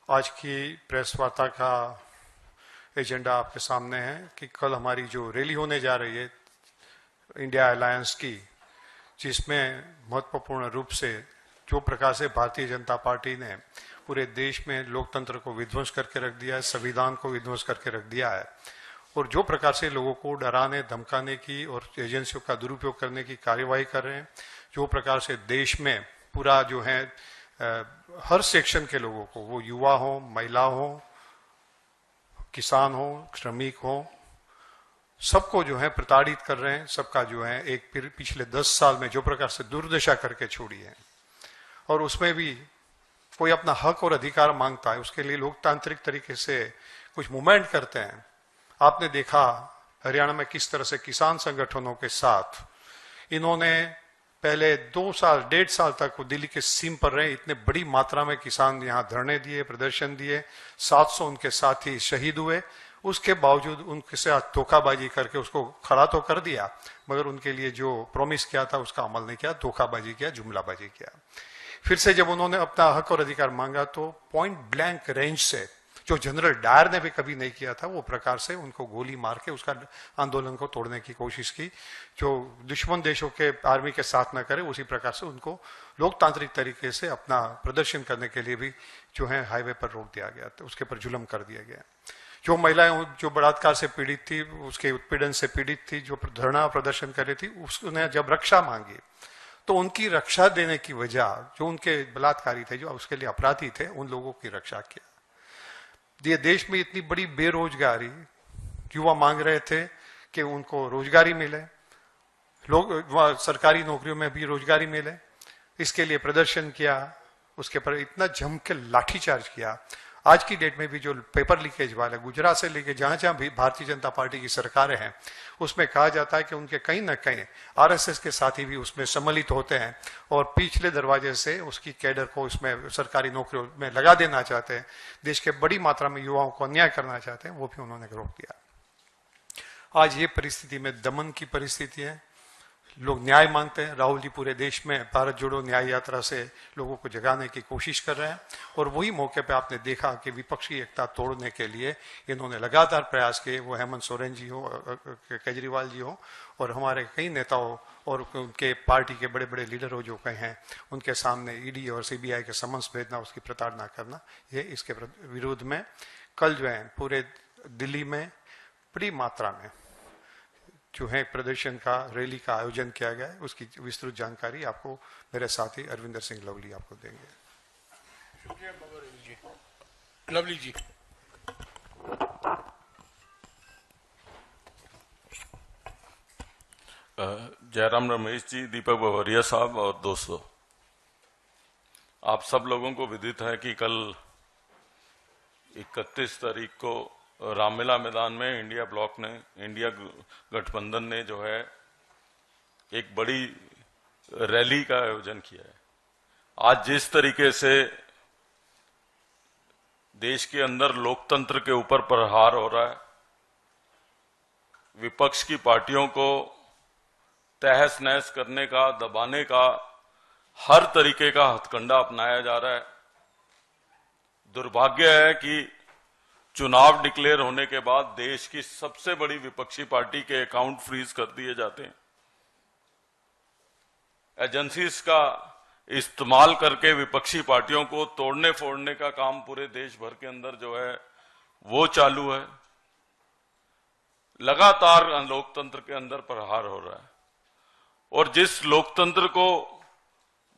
आज की प्रेस वार्ता का एजेंडा आपके सामने है कि कल हमारी जो रैली होने जा रही है इंडिया अलायंस की, जिसमें महत्वपूर्ण रूप से जो प्रकार से भारतीय जनता पार्टी ने पूरे देश में लोकतंत्र को विध्वंस करके रख दिया है, संविधान को विध्वंस करके रख दिया है, और जो प्रकार से लोगों को डराने धमकाने की और एजेंसियों का दुरुपयोग करने की कार्यवाही कर रहे हैं, जो प्रकार से देश में पूरा जो है हर सेक्शन के लोगों को, वो युवा हो, महिला हो, किसान हो, श्रमिक हो, सबको जो है प्रताड़ित कर रहे हैं। सबका जो है एक पिछले 10 साल में जो प्रकार से दुर्दशा करके छोड़ी है, और उसमें भी कोई अपना हक और अधिकार मांगता है, उसके लिए लोकतांत्रिक तरीके से कुछ मूवमेंट करते हैं। आपने देखा हरियाणा में किस तरह से किसान संगठनों के साथ इन्होंने पहले 2 साल 1.5 साल तक वो दिल्ली के सीम पर रहे, इतने बड़ी मात्रा में किसान यहाँ धरने दिए, प्रदर्शन दिए, 700 उनके साथी शहीद हुए। उसके बावजूद उनके साथ धोखाबाजी करके उसको खड़ा तो कर दिया, मगर उनके लिए जो प्रॉमिस किया था उसका अमल नहीं किया, धोखाबाजी किया, जुमलाबाजी किया। फिर से जब उन्होंने अपना हक और अधिकार मांगा तो पॉइंट ब्लैंक रेंज से, जो जनरल डायर ने भी कभी नहीं किया था, वो प्रकार से उनको गोली मार के उसका आंदोलन को तोड़ने की कोशिश की। जो दुश्मन देशों के आर्मी के साथ न करे, उसी प्रकार से उनको लोकतांत्रिक तरीके से अपना प्रदर्शन करने के लिए भी जो है हाईवे पर रोक दिया गया, तो उसके ऊपर जुल्म कर दिया गया। जो महिलाएं जो बलात्कार से पीड़ित थी, उसके उत्पीड़न से पीड़ित थी, जो धरना प्रदर्शन कर रही थी, उसने जब रक्षा मांगी तो उनकी रक्षा देने की वजह, जो उनके बलात्कारी थे, जो उसके लिए अपराधी थे, उन लोगों की रक्षा किया। ये देश में इतनी बड़ी बेरोजगारी, युवा मांग रहे थे कि उनको रोजगारी मिले, लोग सरकारी नौकरियों में भी रोजगारी मिले, इसके लिए प्रदर्शन किया, उसके पर इतना जम के लाठीचार्ज किया। आज की डेट में भी जो पेपर लीकेज वाले गुजरात से लेके जहां जहां भी भारतीय जनता पार्टी की सरकारें हैं, उसमें कहा जाता है कि उनके कहीं ना कहीं आरएसएस के साथी भी उसमें सम्मिलित होते हैं और पिछले दरवाजे से उसकी कैडर को इसमें सरकारी नौकरियों में लगा देना चाहते हैं, देश के बड़ी मात्रा में युवाओं को अन्याय करना चाहते हैं, वो भी उन्होंने रोक दिया। आज ये परिस्थिति में दमन की परिस्थिति है, लोग न्याय मांगते हैं। राहुल जी पूरे देश में भारत जोड़ो न्याय यात्रा से लोगों को जगाने की कोशिश कर रहे हैं, और वही मौके पे आपने देखा कि विपक्षी एकता तोड़ने के लिए इन्होंने लगातार प्रयास किए। वो हेमंत सोरेन जी हो, केजरीवाल जी हो, और हमारे कई नेताओं और उनके पार्टी के बड़े बड़े लीडर हो जो कहे हैं, उनके सामने ईडी और सीबीआई के समन्स भेजना, उसकी प्रताड़ना करना, ये इसके विरोध में कल जो है पूरे दिल्ली में बड़ी मात्रा में जो है प्रदर्शन का, रैली का आयोजन किया गया है। उसकी विस्तृत जानकारी आपको मेरे साथी अरविंदर सिंह लवली आपको देंगे। शुक्रिया बाबा जी। लवली जी। जयराम रमेश जी, दीपक बावरिया साहब और दोस्तों, आप सब लोगों को विदित है कि कल 31 तारीख को रामलीला मैदान में इंडिया ब्लॉक ने, इंडिया गठबंधन ने जो है एक बड़ी रैली का आयोजन किया है। आज जिस तरीके से देश के अंदर लोकतंत्र के ऊपर प्रहार हो रहा है, विपक्ष की पार्टियों को तहस नहस करने का, दबाने का हर तरीके का हथकंडा अपनाया जा रहा है। दुर्भाग्य है कि चुनाव डिक्लेयर होने के बाद देश की सबसे बड़ी विपक्षी पार्टी के अकाउंट फ्रीज कर दिए जाते हैं। एजेंसीज का इस्तेमाल करके विपक्षी पार्टियों को तोड़ने फोड़ने का काम पूरे देश भर के अंदर जो है वो चालू है। लगातार लोकतंत्र के अंदर प्रहार हो रहा है, और जिस लोकतंत्र को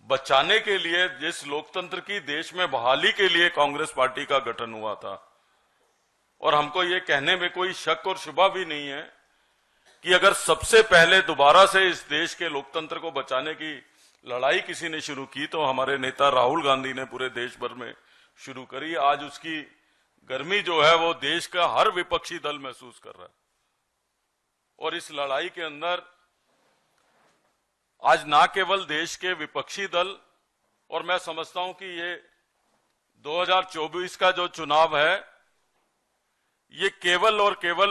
बचाने के लिए, जिस लोकतंत्र की देश में बहाली के लिए कांग्रेस पार्टी का गठन हुआ था, और हमको ये कहने में कोई शक और शुबा भी नहीं है कि अगर सबसे पहले दोबारा से इस देश के लोकतंत्र को बचाने की लड़ाई किसी ने शुरू की तो हमारे नेता राहुल गांधी ने पूरे देश भर में शुरू करी। आज उसकी गर्मी जो है वो देश का हर विपक्षी दल महसूस कर रहा है, और इस लड़ाई के अंदर आज ना केवल देश के विपक्षी दल, और मैं समझता हूं कि ये 2024 का जो चुनाव है, ये केवल और केवल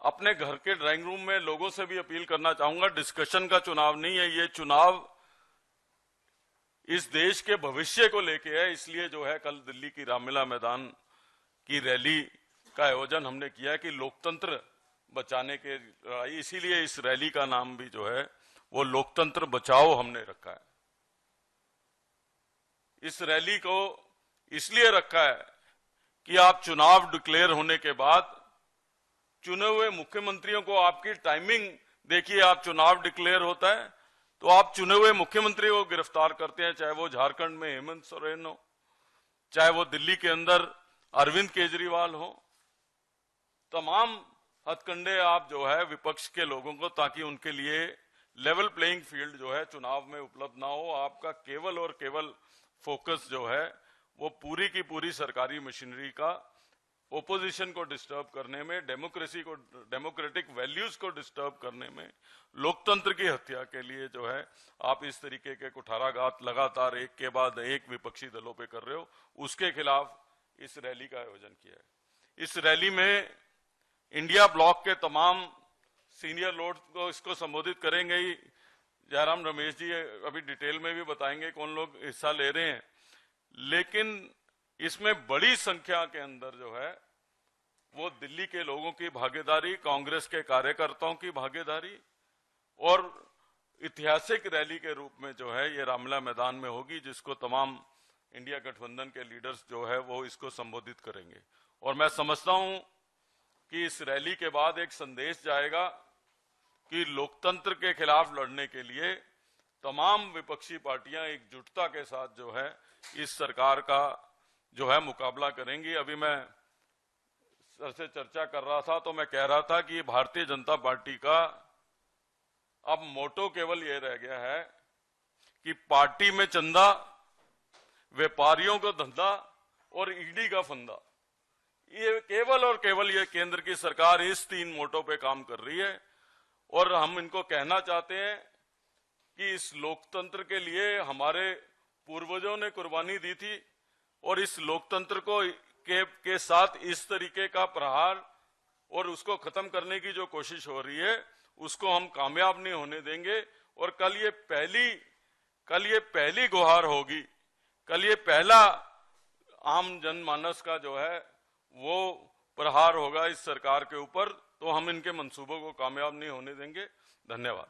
अपने घर के ड्राइंग रूम में लोगों से भी अपील करना चाहूंगा, डिस्कशन का चुनाव नहीं है। ये चुनाव इस देश के भविष्य को लेके है। इसलिए जो है कल दिल्ली की रामलीला मैदान की रैली का आयोजन हमने किया है कि लोकतंत्र बचाने के लड़ाई, इसीलिए इस रैली का नाम भी जो है वो लोकतंत्र बचाओ हमने रखा है। इस रैली को इसलिए रखा है कि आप चुनाव डिक्लेयर होने के बाद चुने हुए मुख्यमंत्रियों को, आपकी टाइमिंग देखिए, आप चुनाव डिक्लेयर होता है तो आप चुने हुए मुख्यमंत्री को गिरफ्तार करते हैं, चाहे वो झारखंड में हेमंत सोरेन हो, चाहे वो दिल्ली के अंदर अरविंद केजरीवाल हो। तमाम हथकंडे आप जो है विपक्ष के लोगों को, ताकि उनके लिए लेवल प्लेइंग फील्ड जो है चुनाव में उपलब्ध ना हो। आपका केवल और केवल फोकस जो है वो पूरी की पूरी सरकारी मशीनरी का ओपोजिशन को डिस्टर्ब करने में, डेमोक्रेसी को, डेमोक्रेटिक वैल्यूज को डिस्टर्ब करने में, लोकतंत्र की हत्या के लिए जो है आप इस तरीके के कुठाराघात लगातार एक के बाद एक विपक्षी दलों पे कर रहे हो। उसके खिलाफ इस रैली का आयोजन किया है। इस रैली में इंडिया ब्लॉक के तमाम सीनियर लोग को इसको संबोधित करेंगे ही। जयराम रमेश जी अभी डिटेल में भी बताएंगे कौन लोग हिस्सा ले रहे हैं, लेकिन इसमें बड़ी संख्या के अंदर जो है वो दिल्ली के लोगों की भागीदारी, कांग्रेस के कार्यकर्ताओं की भागीदारी और ऐतिहासिक रैली के रूप में जो है ये रामलीला मैदान में होगी, जिसको तमाम इंडिया गठबंधन के लीडर्स जो है वो इसको संबोधित करेंगे। और मैं समझता हूं कि इस रैली के बाद एक संदेश जाएगा कि लोकतंत्र के खिलाफ लड़ने के लिए तमाम विपक्षी पार्टियां एकजुटता के साथ जो है इस सरकार का जो है मुकाबला करेंगी। अभी मैं सर से चर्चा कर रहा था तो मैं कह रहा था कि भारतीय जनता पार्टी का अब मोटो केवल ये रह गया है कि पार्टी में चंदा, व्यापारियों को धंधा और ईडी का फंदा। ये केवल और केवल ये केंद्र की सरकार इस 3 मोटो पे काम कर रही है। और हम इनको कहना चाहते हैं कि इस लोकतंत्र के लिए हमारे पूर्वजों ने कुर्बानी दी थी और इस लोकतंत्र को के साथ इस तरीके का प्रहार और उसको खत्म करने की जो कोशिश हो रही है उसको हम कामयाब नहीं होने देंगे। और कल ये पहली गुहार होगी, कल ये पहला आम जनमानस का जो है वो प्रहार होगा इस सरकार के ऊपर, तो हम इनके मंसूबों को कामयाब नहीं होने देंगे। धन्यवाद।